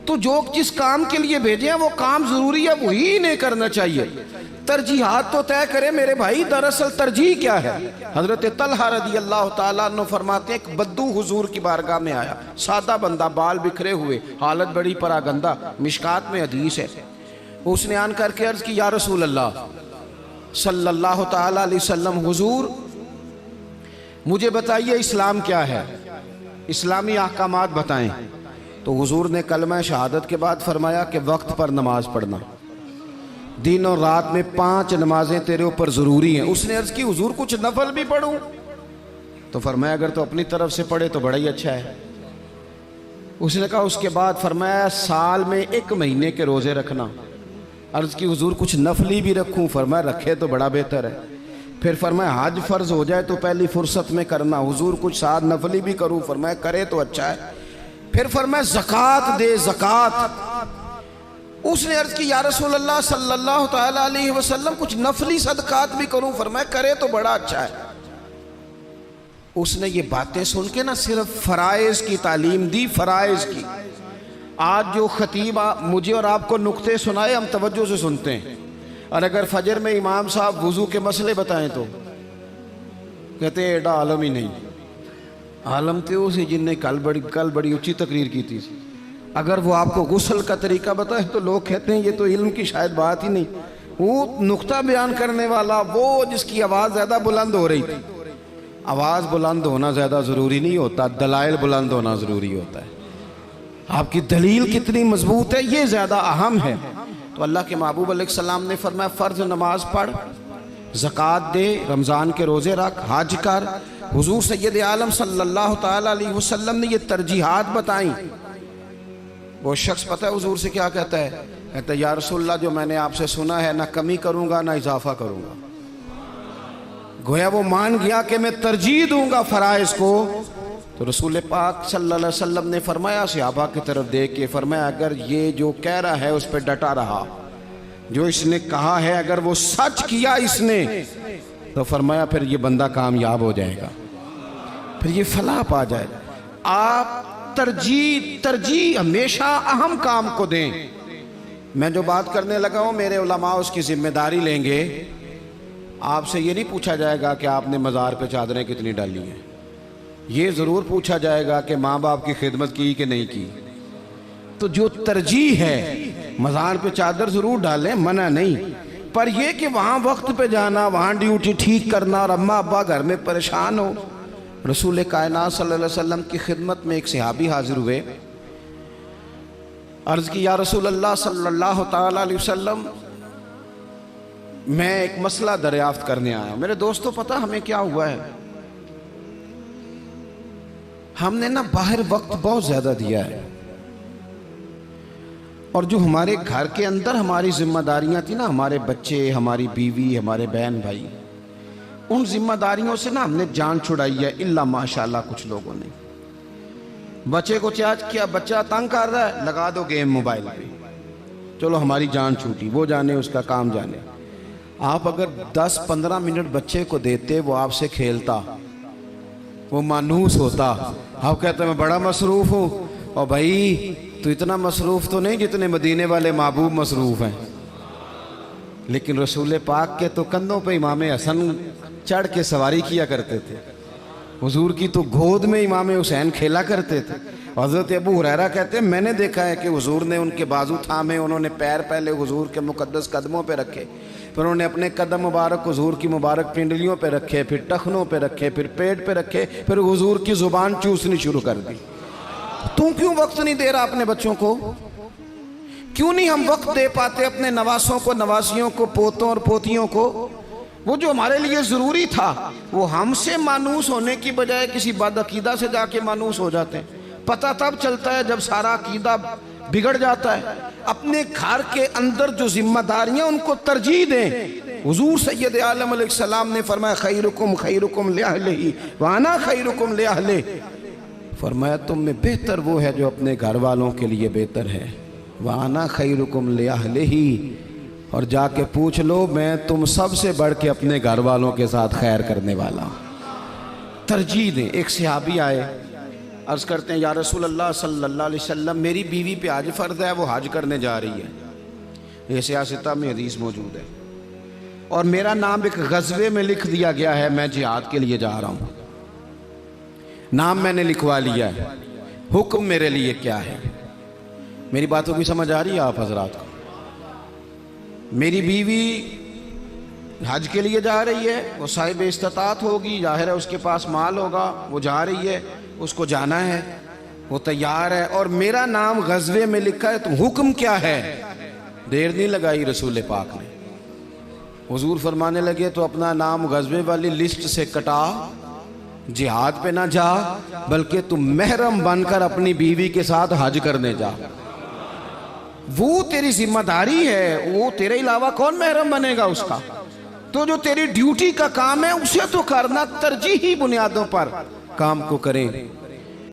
तो जो जिस काम के लिए भेजे हैं वो काम जरूरी है, वही नहीं करना चाहिए। तरजीहात तो तय करे मेरे भाई। दरअसल तरजीह क्या है? हजरत तलहा रदी अल्लाह ताला अन्हु फरमाते हैं, एक बद्दू हुजूर की बारगाह में आया, सादा बंदा, बाल बिखरे हुए, हालत बड़ी परागंदा, मिशकात में हदीस है। उसने आन करके अर्ज की, या रसूल अल्लाह सल्लल्लाहु ताला अलैहि वसल्लम, हुजूर मुझे बताइए इस्लाम क्या है, इस्लामी अहकामात बताएं। तो हुजूर ने कलमा शहादत के बाद फरमाया कि वक्त पर नमाज पढ़ना, दिन और रात में 5 नमाजें तेरे ऊपर ज़रूरी हैं। उसने अर्ज़ की, हुजूर कुछ नफल भी पढ़ूं? तो फरमाया अगर तो अपनी तरफ से पढ़े तो बड़ा ही अच्छा है। उसने कहा, उसके बाद फरमाया साल में 1 महीने के रोज़े रखना। अर्ज़ की, हुजूर कुछ नफली भी रखूं? फरमाया रखे तो बड़ा बेहतर है। फिर फरमाया हज फ़र्ज़ हो जाए तो पहली फुर्सत में करना। हुजूर कुछ साथ नफली भी करूं? फरमाया करे तो अच्छा है। फिर फरमाया ज़कात दे, ज़कात। उसने अर्ज़ की, या रसूल अल्लाह सल्लल्लाहु ताला अलैहि वसल्लम कुछ नफली सदकात भी करूं? फरमाया करे तो बड़ा अच्छा है। उसने ये बातें सुन के ना सिर्फ फ़राइज़ की तालीम दी, फ़राइज़ की। आज जो खतीब मुझे और आपको नुक्ते सुनाए हम तवज्जो से सुनते हैं, और अगर फजर में इमाम साहब वुज़ू के मसले बताएं तो कहते हैं एडा आलम ही नहीं। आलम तो उसी जिनने कल बड़ी ऊंची तकरीर की थी। अगर वो आपको गुस्ल का तरीका बताए तो लोग कहते हैं ये तो इल्म की शायद बात ही नहीं। वो नुक्ता बयान करने वाला, वो जिसकी आवाज़ ज़्यादा बुलंद हो रही थी। आवाज़ बुलंद होना ज़्यादा ज़रूरी नहीं होता, दलाइल बुलंद होना ज़रूरी होता है। आपकी दलील कितनी मजबूत है ये ज़्यादा अहम है। तो अल्लाह के महबूब अलैहिस्सलाम ने फरमाया फ़र्ज़ नमाज पढ़, ज़कात दे, रमज़ान के रोज़े रख, हज कर। हुज़ूर सैयद आलम सल्लल्लाहु ताला अलैहि वसल्लम ने ये तरजीहात बताई। वो शख्स पता है हुज़ूर से क्या कहता है? कहता है, या रसूलल्लाह जो मैंने आपसे सुना है ना कमी करूँगा ना इजाफा करूँगा। गोया वो मान गया कि मैं तरजीह दूँगा फ़राइज़ को। तो रसूल पाक सल्लल्लाहु अलैहि वसल्लम ने फरमाया सहाबा की तरफ देख के, फरमाया अगर ये जो कह रहा है उस पर डटा रहा, जो इसने कहा है अगर वो सच किया इसने, तो फरमाया फिर ये बंदा कामयाब हो जाएगा, फिर ये फलाह पा जाएगा। आप तरजीह हमेशा अहम काम को दें। मैं जो बात करने लगा हूँ मेरे उलमा उसकी जिम्मेदारी लेंगे। आपसे ये नहीं पूछा जाएगा कि आपने मज़ार पे चादरें कितनी डाली हैं, ये ज़रूर पूछा जाएगा कि माँ बाप की खिदमत की कि नहीं की। तो जो तरजीह है, मज़ार पे चादर ज़रूर डालें, मना नहीं, पर यह कि वहाँ वक्त पे जाना, वहाँ ड्यूटी ठीक करना और अम्मा अब्बा घर में परेशान हो। रसूल कायनात सल्लल्लाहु अलैहि वसल्लम की खिदमत में एक सहाबी हाजिर हुए, अर्ज़ की, या रसूल अल्लाह सल्लल्लाहु ताला अलैहि वसल्लम मैं एक मसला दरियाफ्त करने आया। मेरे दोस्तों पता हमें क्या हुआ है? हमने ना बाहर वक्त बहुत ज़्यादा दिया है, और जो हमारे घर के अंदर हमारी जिम्मेदारियां थी ना, हमारे बच्चे, हमारी बीवी, हमारे बहन भाई, उन जिम्मेदारियों से ना हमने जान छुड़ाई है। इल्ला माशाल्लाह कुछ लोगों ने। बच्चे को चार्ज किया, बच्चा तंग कर रहा है, लगा दो गेम मोबाइल पे, चलो हमारी जान छूटी, वो जाने उसका काम जाने। आप अगर 10-15 मिनट बच्चे को देते, वो आपसे खेलता, वो मानूस होता। आप कहते मैं बड़ा मसरूफ़ हूँ, और भाई तो इतना मसरूफ़ तो नहीं जितने मदीने वाले महबूब मसरूफ़ हैं। लेकिन रसूल पाक के तो कंधों पे इमाम हसन चढ़ के सवारी किया करते थे। हुजूर की तो गोद में इमाम हुसैन खेला करते थे। हज़रत अबू हुरैरा कहते हैं मैंने देखा है कि हुजूर ने उनके बाजू थामे, उन्होंने पैर पहले हुजूर के मुकद्दस कदमों पे रखे, फिर उन्होंने अपने कदम मुबारक हुजूर की मुबारक पिंडलियों पे रखे, फिर टखनों पे रखे, फिर पेट पे रखे, फिर हुजूर की ज़ुबान चूसनी शुरू कर दी। तू क्यों वक्त नहीं दे रहा अपने बच्चों को? क्यों नहीं हम वक्त दे पाते अपने नवासों को, नवासियों को, पोतों और पोतियों को? वो जो हमारे लिए ज़रूरी था, वो हमसे मानूस होने की बजाय किसी बदअकीदा से जाके मानूस हो जाते हैं। पता तब चलता है जब सारा अकीदा बिगड़ जाता है। अपने घर के अंदर जो जिम्मेदारियां उनको तरजीह दें। हुजूर सैयद आलम अलैहिस्सलाम ने फरमाया खैरुकुम खैरुकुम लिअहलिही व अना खैरुकुम लिअहलिही। फरमाया तुम में बेहतर वो है जो अपने घर वालों के लिए बेहतर है। व अना खैरुकुम लिअहलिही, और जाके पूछ लो मैं तुम सबसे बढ़ के अपने घर वालों के साथ खैर करने वाला हूँ। तरजीह दें। एक सहाबी आए, अर्ज़ करते हैं या रसूल अल्लाह सल्लल्लाहु अलैहि वसल्लम, मेरी बीवी पे हज फ़र्ज़ है, वो हज करने जा रही है, ये सियासत में हदीस मौजूद है, और मेरा नाम एक गज़वे में लिख दिया गया है, मैं जिहाद के लिए जा रहा हूँ, नाम मैंने लिखवा लिया है, हुक्म मेरे लिए क्या है? मेरी बातों की समझ आ रही है आप हजरात को? मेरी बीवी हज के लिए जा रही है, वो साहिब इस्तात होगी, जाहिर है उसके पास माल होगा, वो जा रही है, उसको जाना है, वो तैयार है, और मेरा नाम गज़वे में लिखा है, तो हुक्म क्या है? देर नहीं लगाई रसूल पाक ने, हुजूर फरमाने लगे तो अपना नाम गज़वे वाली लिस्ट से कटा, जिहाद पे ना जा, बल्कि तुम महरम बनकर अपनी बीवी के साथ हज करने जा, वो तेरी जिम्मेदारी है, वो तेरे अलावा कौन महरम बनेगा उसका? तो जो तेरी ड्यूटी का काम है उसे तो करना, तरजीही बुनियादों पर काम को करें।